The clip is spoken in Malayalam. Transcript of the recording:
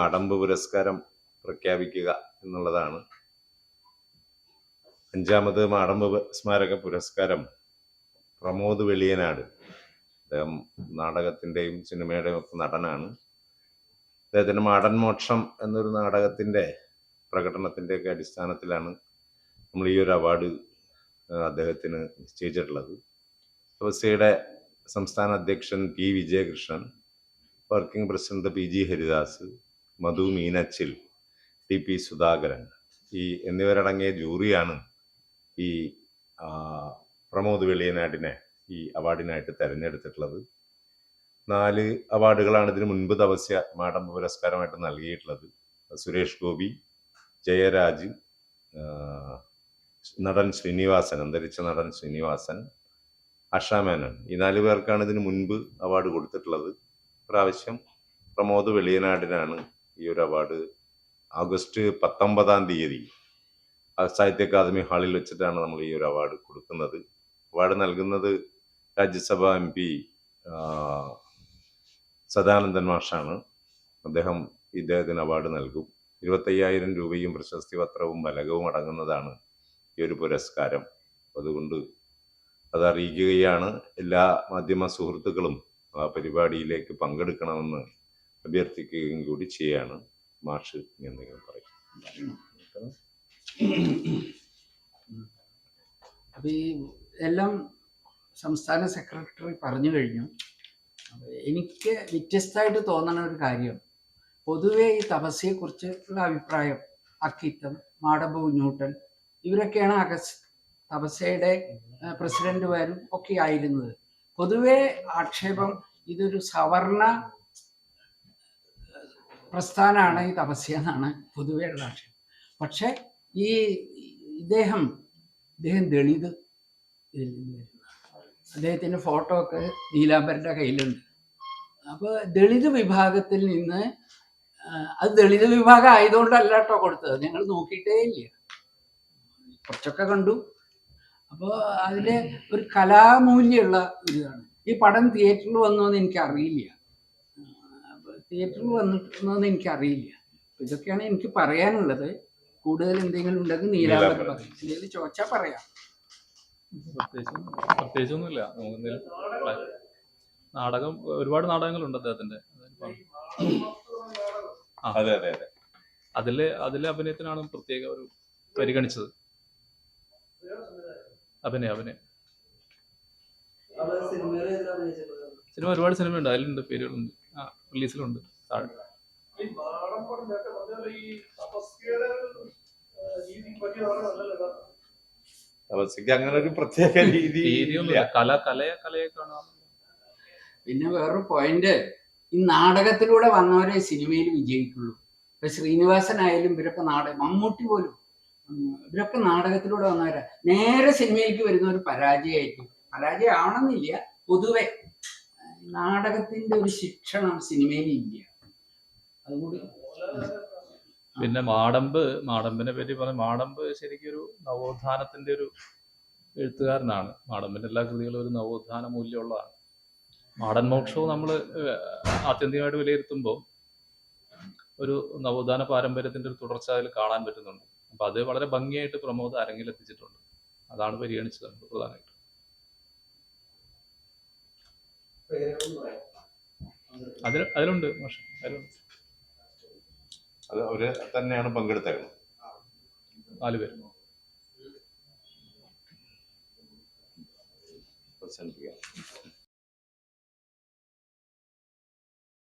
മാടമ്പ് പുരസ്കാരം പ്രഖ്യാപിക്കുക എന്നുള്ളതാണ്. 5ാമത് മാടമ്പ് സ്മാരക പുരസ്കാരം പ്രമോദ് വെളിയനാട്, അദ്ദേഹം നാടകത്തിൻ്റെയും സിനിമയുടെയും ഒക്കെ നടനാണ്. അദ്ദേഹത്തിൻ്റെ മാടൻ മോക്ഷം എന്നൊരു നാടകത്തിൻ്റെ പ്രകടനത്തിൻ്റെയൊക്കെ അടിസ്ഥാനത്തിലാണ് നമ്മൾ ഈ ഒരു അവാർഡ് അദ്ദേഹത്തിന് നിശ്ചയിച്ചിട്ടുള്ളത്. തപസ്യയുടെ സംസ്ഥാന അധ്യക്ഷൻ P Vijayakrishnan, working president P G Haridas, Madhu Meenachil, T P Sudhakaran എന്നിവരടങ്ങിയ ജൂറിയാണ് ഈ പ്രമോദ് വെളിയനാടിനെ ഈ അവാർഡിനായിട്ട് തിരഞ്ഞെടുത്തിട്ടുള്ളത്. 4 അവാർഡുകളാണ് ഇതിനു മുൻപ് തപസ്യ മാടമ്പ് പുരസ്കാരമായിട്ട് നൽകിയിട്ടുള്ളത്. സുരേഷ് ഗോപി, ജയരാജ്, നടൻ ശ്രീനിവാസൻ, അന്തരിച്ച നടൻ ശ്രീനിവാസൻ, ആഷാ മേനോൻ, ഈ 4 പേർക്കാണ് ഇതിനു മുൻപ് അവാർഡ് കൊടുത്തിട്ടുള്ളത്. പ്രാവശ്യം പ്രമോദ് വെളിയനാടിനാണ് ഈ ഒരു അവാർഡ് ഓഗസ്റ്റ് 19-ാം തീയതി സാഹിത്യ അക്കാദമി ഹാളിൽ വെച്ചിട്ടാണ് നമ്മൾ ഈ ഒരു അവാർഡ് കൊടുക്കുന്നത്. അവാർഡ് നൽകുന്നത് രാജ്യസഭ MP സദാനന്ദൻ മാഷാണ്. അദ്ദേഹം ഇദ്ദേഹത്തിന് അവാർഡ് നൽകും. 25,000 രൂപയും പ്രശസ്തി പത്രവും ഫലകവും അടങ്ങുന്നതാണ് ഈ ഒരു പുരസ്കാരം. അതുകൊണ്ട് അത് അറിയിക്കുകയാണ്. എല്ലാ മാധ്യമ സുഹൃത്തുക്കളും ആ പരിപാടിയിലേക്ക് പങ്കെടുക്കണമെന്ന് അഭ്യർത്ഥിക്കുകയും കൂടി ചെയ്യാണ്. മാഷ് എന്തെങ്കിലും പറയും. അപ്പൊ ഈ എല്ലാം സംസ്ഥാന സെക്രട്ടറി പറഞ്ഞു കഴിഞ്ഞു. എനിക്ക് വ്യത്യസ്തമായിട്ട് തോന്നുന്ന ഒരു കാര്യം, പൊതുവെ ഈ തപസ്യയെക്കുറിച്ചുള്ള അഭിപ്രായം, അക്കിത്തം, മാടമ്പ് കുഞ്ഞൂട്ടൻ ഇവരൊക്കെയാണ് തപസ്യയുടെ പ്രസിഡന്റുമാരും ഒക്കെ ആയിരുന്നത്. പൊതുവെ ആക്ഷേപം ഇതൊരു സവർണ പ്രസ്ഥാനമാണ് ഈ തപസ്യ എന്നാണ് പൊതുവെയുള്ള ആക്ഷേപം. പക്ഷെ ഈ ഇദ്ദേഹം ദളിത്, അദ്ദേഹത്തിൻ്റെ ഫോട്ടോ ഒക്കെ നീലാംബരൻ്റെ കയ്യിലുണ്ട്. അപ്പോൾ ദളിത് വിഭാഗത്തിൽ നിന്ന്, അത് ദളിത് വിഭാഗം ആയതുകൊണ്ടല്ല കേട്ടോ കൊടുത്തത്, ഞങ്ങൾ നോക്കിയിട്ടേ ഇല്ല, കുറച്ചൊക്കെ കണ്ടു. അപ്പോൾ അതിൽ ഒരു കലാമൂല്യമുള്ള ഇതാണ്. ഈ പടം തിയേറ്ററിൽ വന്നോന്ന് എനിക്കറിയില്ല, തിയേറ്ററിൽ വന്നിട്ടുണ്ടോന്ന് എനിക്കറിയില്ല. ഇതൊക്കെയാണ് എനിക്ക് പറയാനുള്ളത്. കൂടുതൽ എന്തെങ്കിലും ഉണ്ടെങ്കിൽ നീലാംബരൻ പറയും, എന്തെങ്കിലും ചോദിച്ചാൽ പറയാം. പ്രത്യേകിച്ചൊന്നുമില്ല. നാടകം, ഒരുപാട് നാടകങ്ങളുണ്ട് അദ്ദേഹത്തിന്റെ. അതിലെ അഭിനയത്തിനാണ് പ്രത്യേക ഒരു പരിഗണിച്ചത്. അഭിനയം സിനിമ ഒരുപാട് സിനിമയുണ്ട്, അതിലുണ്ട്, പേരുകളുണ്ട്, റിലീസിലുണ്ട്. താഴെ അങ്ങനെ ഒരു പ്രത്യേക രീതിയൊന്നുമില്ല, കലയെ കാണാം. പിന്നെ വേറൊരു പോയിന്റ്, ഈ നാടകത്തിലൂടെ വന്നവരെ സിനിമയിൽ വിജയിക്കുള്ളൂ. ഇപ്പൊ ശ്രീനിവാസനായാലും ഇവരൊക്കെ മമ്മൂട്ടി പോലും, ഇവരൊക്കെ നാടകത്തിലൂടെ വന്നവരാ. നേരെ സിനിമയിലേക്ക് വരുന്ന ഒരു പരാജയം ആവണമെന്നില്ല. പൊതുവെ നാടകത്തിന്റെ ഒരു ശിക്ഷണം സിനിമയിൽ ഇല്ല. അതുകൂടി. പിന്നെ മാടമ്പിനെ പറ്റി പറഞ്ഞ, മാടമ്പ് ശരിക്കും ഒരു നവോത്ഥാനത്തിന്റെ ഒരു എഴുത്തുകാരനാണ്. മാടമ്പിന്റെ എല്ലാ കൃതികളും ഒരു നവോത്ഥാന മൂല്യമുള്ളതാണ്. മാടൻ മോക്ഷവും നമ്മൾ ആത്യന്തികമായിട്ട് വിലയിരുത്തുമ്പോൾ ഒരു നവോത്ഥാന പാരമ്പര്യത്തിന്റെ ഒരു തുടർച്ച അതിൽ കാണാൻ പറ്റുന്നുണ്ട്. അപ്പൊ അത് വളരെ ഭംഗിയായിട്ട് പ്രമോദ് അരങ്ങിലെത്തിച്ചിട്ടുണ്ട്. അതാണ് പരിഗണിച്ചത് പ്രധാനമായിട്ട്. അതിലുണ്ട് മോശം, അതിലുണ്ട്. അത് അവര് തന്നെയാണ് പങ്കെടുത്തായിരുന്നു, 4 പേര്. പ്രസന്റ് ചെയ്യാം.